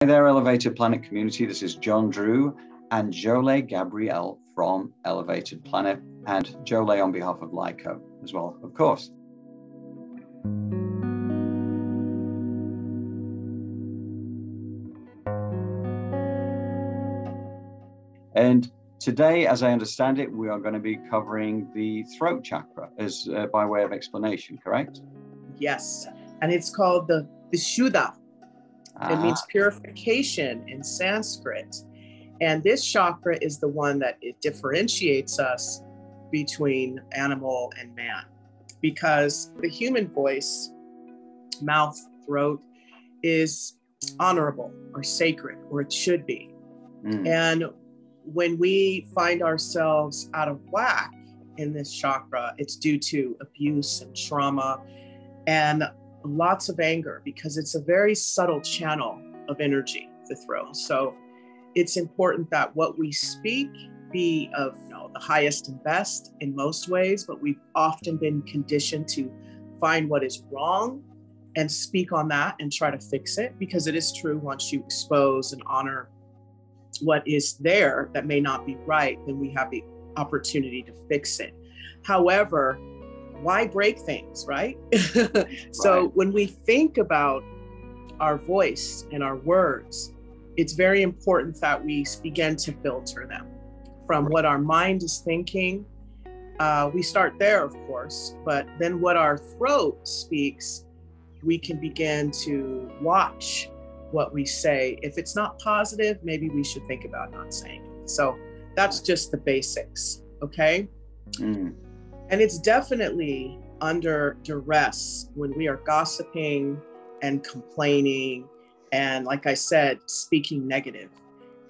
Hi there, Elevated Planet community. This is John Drew and Jole Gabrielle from Elevated Planet, and Jole on behalf of LiCo as well, of course. And today, as I understand it, we are going to be covering the throat chakra as by way of explanation, correct? Yes, and it's called the Vishuddha. It means purification in Sanskrit. And this chakra is the one that it differentiates us between animal and man, because the human voice, mouth, throat, is honorable or sacred, or it should be. And when we find ourselves out of whack in this chakra, it's due to abuse and trauma and lots of anger, because it's a very subtle channel of energy, the throat. So it's important that what we speak be of the highest and best in most ways, but we've often been conditioned to find what is wrong and speak on that and try to fix it, because it is true, once you expose and honor what is there that may not be right, then we have the opportunity to fix it. However, why break things, right? So when we think about our voice and our words, it's very important that we begin to filter them from what our mind is thinking. We start there, of course, but then what our throat speaks, we can begin to watch what we say. If it's not positive, maybe we should think about not saying it. So that's just the basics, okay? And it's definitely under duress when we are gossiping and complaining and, like I said, speaking negative.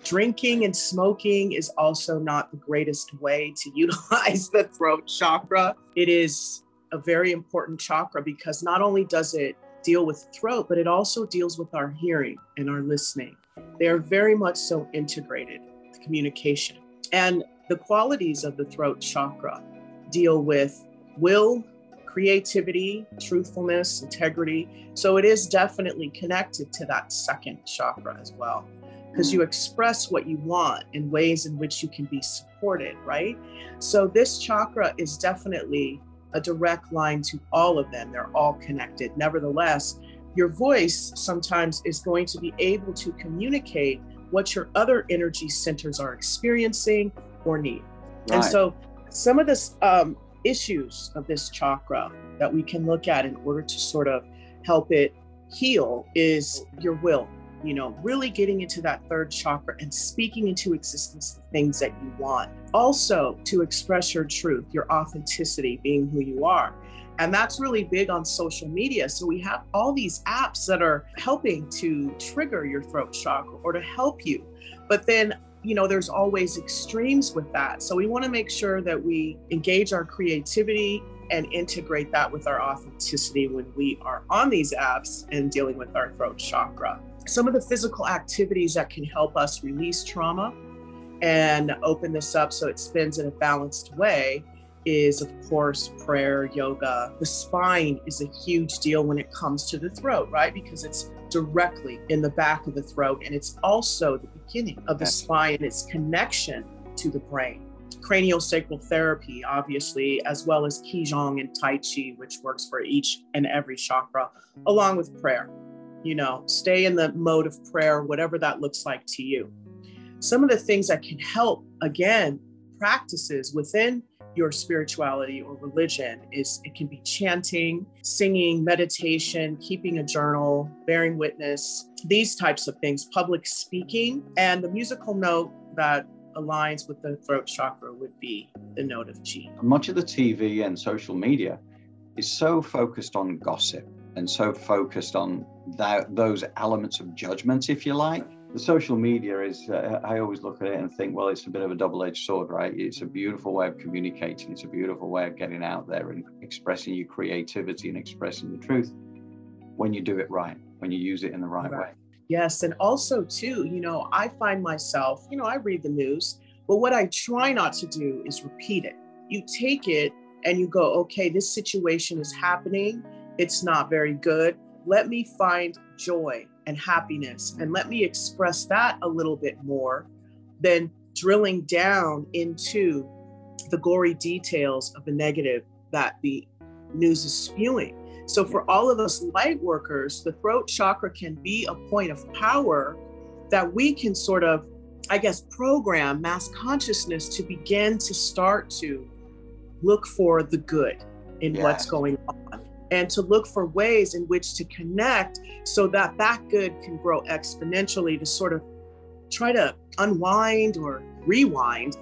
Drinking and smoking is also not the greatest way to utilize the throat chakra. It is a very important chakra because not only does it deal with the throat, but it also deals with our hearing and our listening. They are very much so integrated, communication. And the qualities of the throat chakra deal with will, creativity, truthfulness, integrity. So it is definitely connected to that second chakra as well, because you express what you want in ways in which you can be supported, right? So this chakra is definitely a direct line to all of them. They're all connected. Nevertheless, your voice sometimes is going to be able to communicate what your other energy centers are experiencing or need. Right. And so some of the issues of this chakra that we can look at in order to sort of help it heal is your will. Really getting into that third chakra and speaking into existence the things that you want. Also, to express your truth, your authenticity, being who you are. And that's really big on social media. So we have all these apps that are helping to trigger your throat chakra or to help you. But then, there's always extremes with that. So we want to make sure that we engage our creativity and integrate that with our authenticity when we are on these apps and dealing with our throat chakra. Some of the physical activities that can help us release trauma and open this up so it spins in a balanced way is, of course, prayer, yoga. The spine is a huge deal when it comes to the throat, right? Because it's directly in the back of the throat, and it's also the beginning of the spine, its connection to the brain. Craniosacral therapy, obviously, as well as Qigong and Tai Chi, which works for each and every chakra, along with prayer. Stay in the mode of prayer, whatever that looks like to you. Some of the things that can help, again, practices within your spirituality or religion is it can be chanting, singing, meditation, keeping a journal, bearing witness, these types of things, public speaking. And the musical note that aligns with the throat chakra would be the note of G. Much of the TV and social media is so focused on gossip and so focused on those elements of judgment, if you like. The social media is, I always look at it and think, well, it's a bit of a double-edged sword, right? It's a beautiful way of communicating. It's a beautiful way of getting out there and expressing your creativity and expressing the truth when you do it right, when you use it in the right way. Yes, and also too, I find myself, I read the news, but what I try not to do is repeat it. You take it and you go, okay, this situation is happening. It's not very good. let me find joy and happiness, and let me express that a little bit more than drilling down into the gory details of the negative that the news is spewing. So for all of us light workers, the throat chakra can be a point of power that we can sort of, I guess, program mass consciousness to begin to start to look for the good in what's going on, and to look for ways in which to connect so that that good can grow exponentially, to sort of try to unwind or rewind.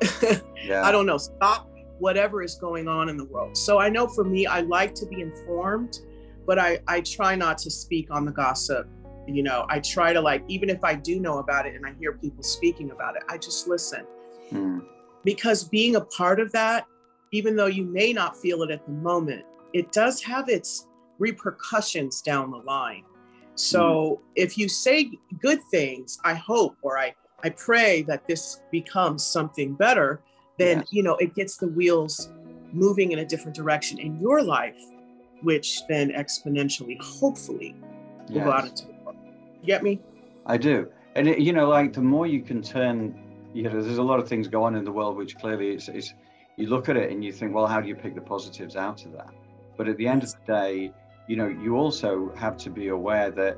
I don't know, stop whatever is going on in the world. So I know for me, I like to be informed, but I try not to speak on the gossip. You know, I try to, like, even if I do know about it and I hear people speaking about it, I just listen. Because being a part of that, even though you may not feel it at the moment, it does have its repercussions down the line. So if you say good things, I hope, or I pray that this becomes something better, then, you know, it gets the wheels moving in a different direction in your life, which then exponentially, hopefully, will go out into the world. You get me? I do. And, you know, like, the more you can turn, you know, there's a lot of things going on in the world, which clearly is you look at it and you think, well, how do you pick the positives out of that? But at the end of the day, you know, you also have to be aware that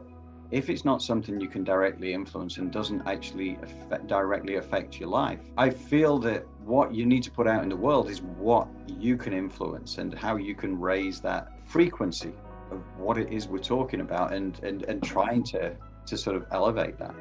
if it's not something you can directly influence and doesn't actually directly affect your life, I feel that what you need to put out in the world is what you can influence and how you can raise that frequency of what it is we're talking about, and trying to sort of elevate that.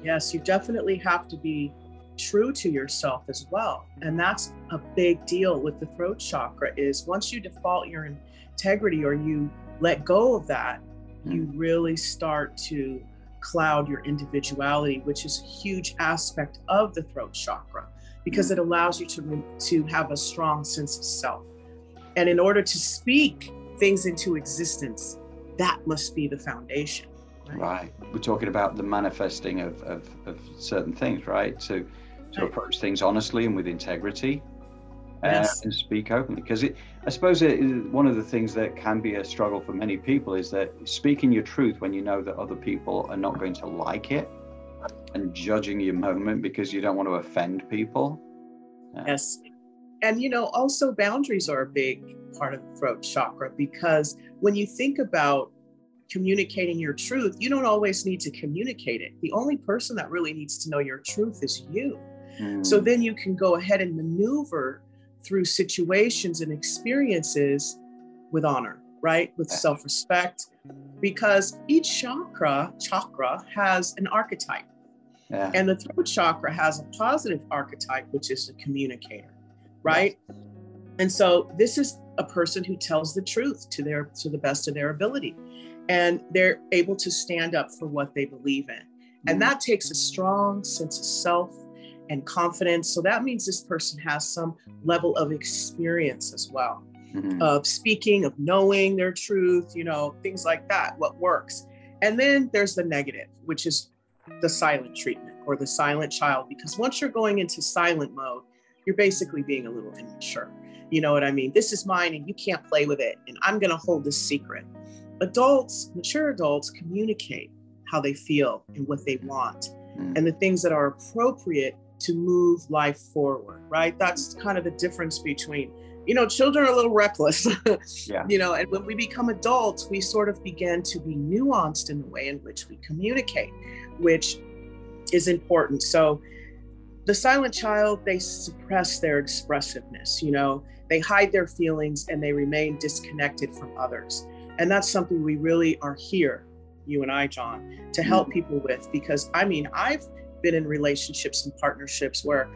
Yes, you definitely have to be true to yourself as well. And that's a big deal with the throat chakra, is once you default your integrity or you let go of that, you really start to cloud your individuality, which is a huge aspect of the throat chakra, because it allows you to have a strong sense of self. And in order to speak things into existence, that must be the foundation. Right. We're talking about the manifesting of certain things, right? To approach things honestly and with integrity. And speak openly, because I suppose one of the things that can be a struggle for many people is that speaking your truth when you know that other people are not going to like it, and judging your moment because you don't want to offend people. Yes. And, you know, also boundaries are a big part of the throat chakra, because when you think about communicating your truth, you don't always need to communicate it. The only person that really needs to know your truth is you. So then you can go ahead and maneuver through situations and experiences with honor, right? With self-respect, because each chakra has an archetype. And the throat chakra has a positive archetype, which is a communicator, right? And so this is a person who tells the truth to the best of their ability, and they're able to stand up for what they believe in. And that takes a strong sense of self and confidence. So that means this person has some level of experience as well, of speaking, of knowing their truth, you know, things like that, what works. And then there's the negative, which is the silent treatment, or the silent child, because once you're going into silent mode, you're basically being a little immature. You know what I mean? This is mine and you can't play with it, and I'm going to hold this secret. Adults, mature adults, communicate how they feel and what they want, and the things that are appropriate to move life forward, right? That's kind of the difference between, you know, children are a little reckless, you know, and when we become adults, we sort of begin to be nuanced in the way in which we communicate, which is important. So the silent child, they suppress their expressiveness, you know, they hide their feelings and they remain disconnected from others. And that's something we really are here, you and I, John, to help people with, because I mean, I've been in relationships and partnerships where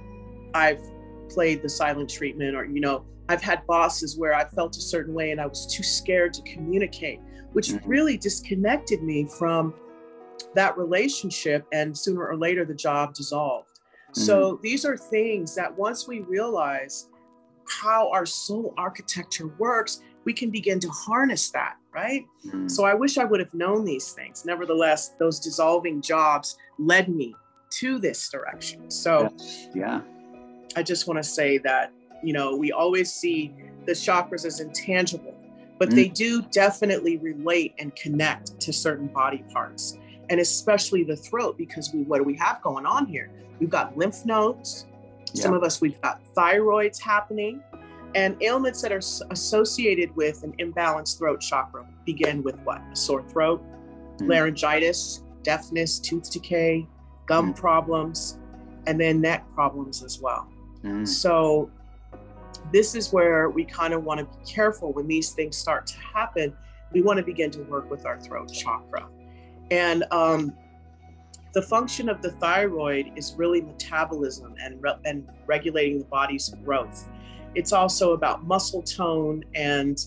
I've played the silent treatment, or, you know, I've had bosses where I felt a certain way and I was too scared to communicate, which really disconnected me from that relationship. And sooner or later, the job dissolved. So these are things that once we realize how our soul architecture works, we can begin to harness that, right? So I wish I would have known these things. Nevertheless, those dissolving jobs led me to this direction. So I just want to say that, you know, we always see the chakras as intangible, but they do definitely relate and connect to certain body parts, and especially the throat, because what do we have going on here? We've got lymph nodes. Some of us, we've got thyroids happening, and ailments that are associated with an imbalanced throat chakra begin with what? A sore throat, laryngitis, deafness, tooth decay, gum problems, and then neck problems as well. So this is where we kind of want to be careful when these things start to happen. We want to begin to work with our throat chakra. And the function of the thyroid is really metabolism and regulating the body's growth. It's also about muscle tone and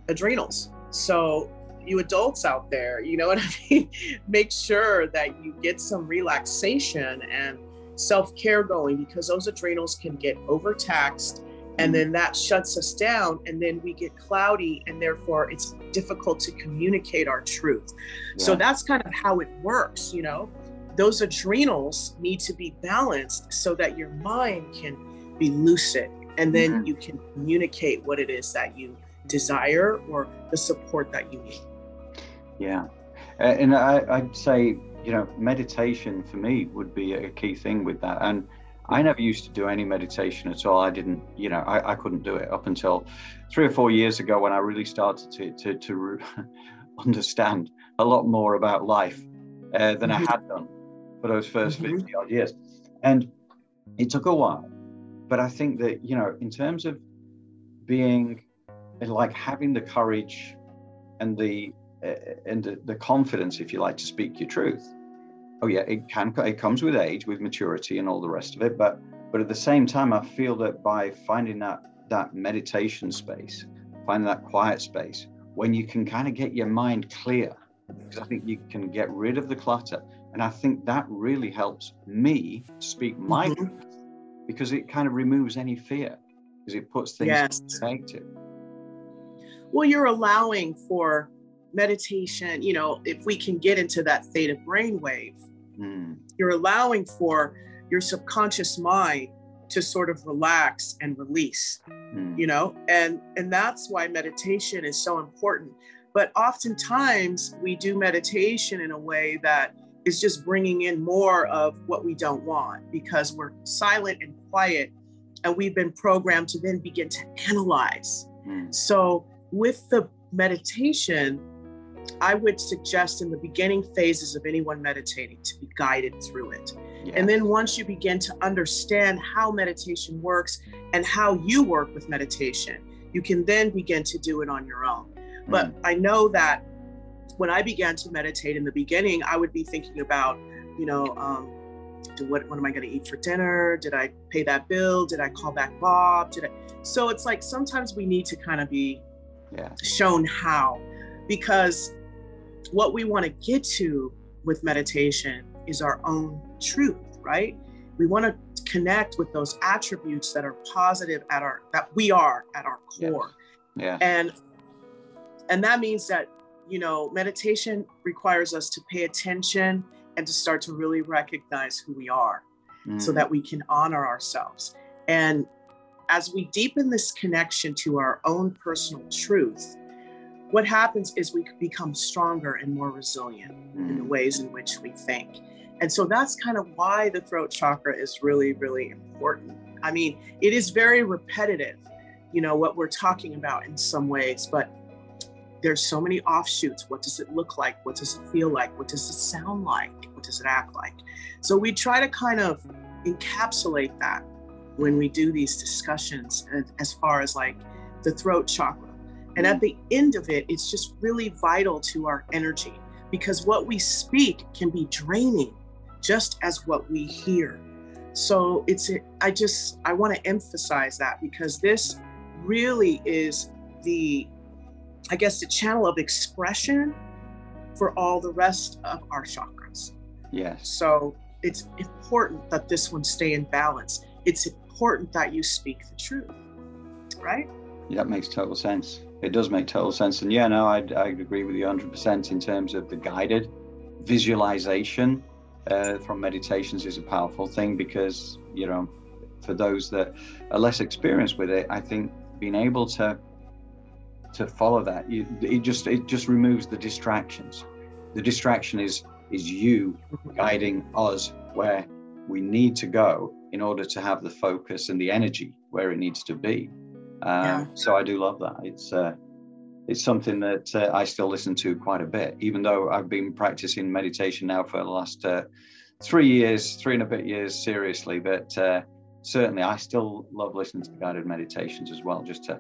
adrenals. So you adults out there, you know what I mean? Make sure that you get some relaxation and self-care going, because those adrenals can get overtaxed, and then that shuts us down, and then we get cloudy, and therefore it's difficult to communicate our truth. So that's kind of how it works, you know? Those adrenals need to be balanced so that your mind can be lucid, and then you can communicate what it is that you desire or the support that you need. Yeah. And I'd say, you know, meditation for me would be a key thing with that. And I never used to do any meditation at all. I didn't, you know, I couldn't do it up until 3 or 4 years ago, when I really started to understand a lot more about life than I had done for those first 50 odd years. And it took a while, but I think that, you know, in terms of being, like, having the courage and the confidence, if you like, to speak your truth. Oh yeah, it comes with age, with maturity and all the rest of it. But at the same time, I feel that by finding that meditation space, finding that quiet space, when you can kind of get your mind clear, because I think you can get rid of the clutter. And I think that really helps me speak my truth, because it kind of removes any fear, because it puts things in perspective. Well, you're allowing for meditation, you know, if we can get into that theta brainwave, you're allowing for your subconscious mind to sort of relax and release, you know, and that's why meditation is so important. But oftentimes we do meditation in a way that is just bringing in more of what we don't want, because we're silent and quiet, and we've been programmed to then begin to analyze. So with the meditation, I would suggest in the beginning phases of anyone meditating to be guided through it. And then once you begin to understand how meditation works and how you work with meditation, you can then begin to do it on your own. But I know that when I began to meditate in the beginning, I would be thinking about, you know, what am I going to eat for dinner? Did I pay that bill? Did I call back Bob? So it's like, sometimes we need to kind of be shown how, because what we want to get to with meditation is our own truth, right? We want to connect with those attributes that are positive that we are at our core. And that means that, you know, meditation requires us to pay attention and to start to really recognize who we are, so that we can honor ourselves. And as we deepen this connection to our own personal truth, what happens is we become stronger and more resilient in the ways in which we think. And so that's kind of why the throat chakra is really, really important. I mean, it is very repetitive, you know, what we're talking about in some ways, but there's so many offshoots. What does it look like? What does it feel like? What does it sound like? What does it act like? So we try to kind of encapsulate that when we do these discussions, as far as like the throat chakra. And at the end of it, it's just really vital to our energy, because what we speak can be draining just as what we hear. So I want to emphasize that, because this really is the channel of expression for all the rest of our chakras. Yes. So it's important that this one stay in balance. It's important that you speak the truth, right? Yeah, that makes total sense. It does make total sense. And yeah, no, I agree with you 100% in terms of the guided visualization from meditations is a powerful thing, because, you know, for those that are less experienced with it, I think being able to to follow that. It just removes the distractions. The distraction is you guiding us where we need to go in order to have the focus and the energy where it needs to be. So I do love that. It's something that I still listen to quite a bit, even though I've been practicing meditation now for the last 3 and a bit years seriously. But certainly I still love listening to guided meditations as well, just to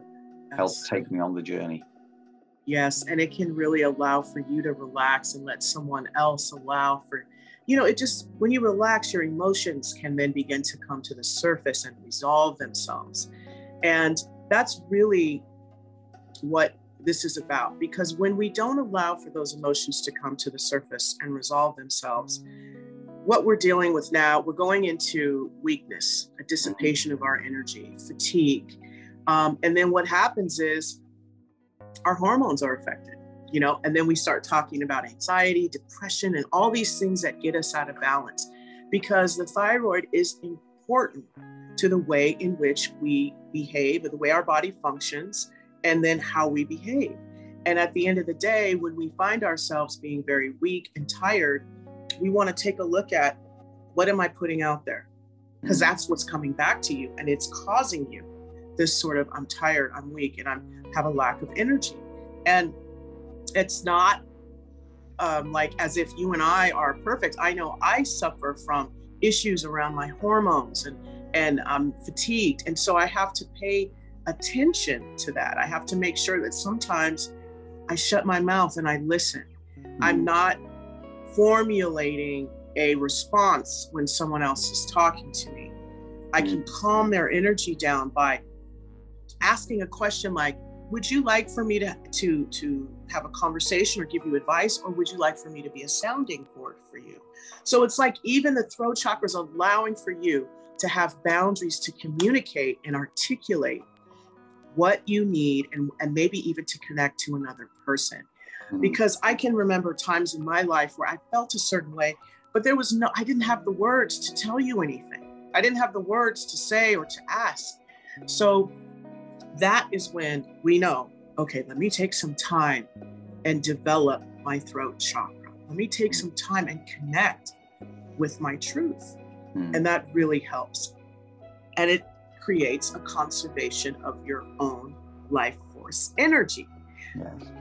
help take me on the journey. Yes, and it can really allow for you to relax and let someone else allow for, it just, when you relax, your emotions can then begin to come to the surface and resolve themselves. And that's really what this is about, because when we don't allow for those emotions to come to the surface and resolve themselves, what we're dealing with now, we're going into weakness, a dissipation of our energy, fatigue. And then what happens is our hormones are affected, and then we start talking about anxiety, depression, and all these things that get us out of balance, because the thyroid is important to the way in which we behave, or the way our body functions, and then how we behave. And at the end of the day, when we find ourselves being very weak and tired, we want to take a look at, what am I putting out there? Because that's what's coming back to you, and it's causing you this sort of, I'm tired, I'm weak, and I have a lack of energy. And it's not like as if you and I are perfect. I know I suffer from issues around my hormones, and I'm fatigued. And so I have to pay attention to that. I have to make sure that sometimes I shut my mouth and I listen. I'm not formulating a response when someone else is talking to me. I can calm their energy down by asking a question like, would you like for me to have a conversation or give you advice, or would you like for me to be a sounding board for you? So it's like even the throat chakra is allowing for you to have boundaries to communicate and articulate what you need, and maybe even to connect to another person. Because I can remember times in my life where I felt a certain way, but I didn't have the words to tell you anything. I didn't have the words to say or to ask. So that is when we know, okay, let me take some time and develop my throat chakra. Let me take some time and connect with my truth. And that really helps. And it creates a conservation of your own life force energy. Yes.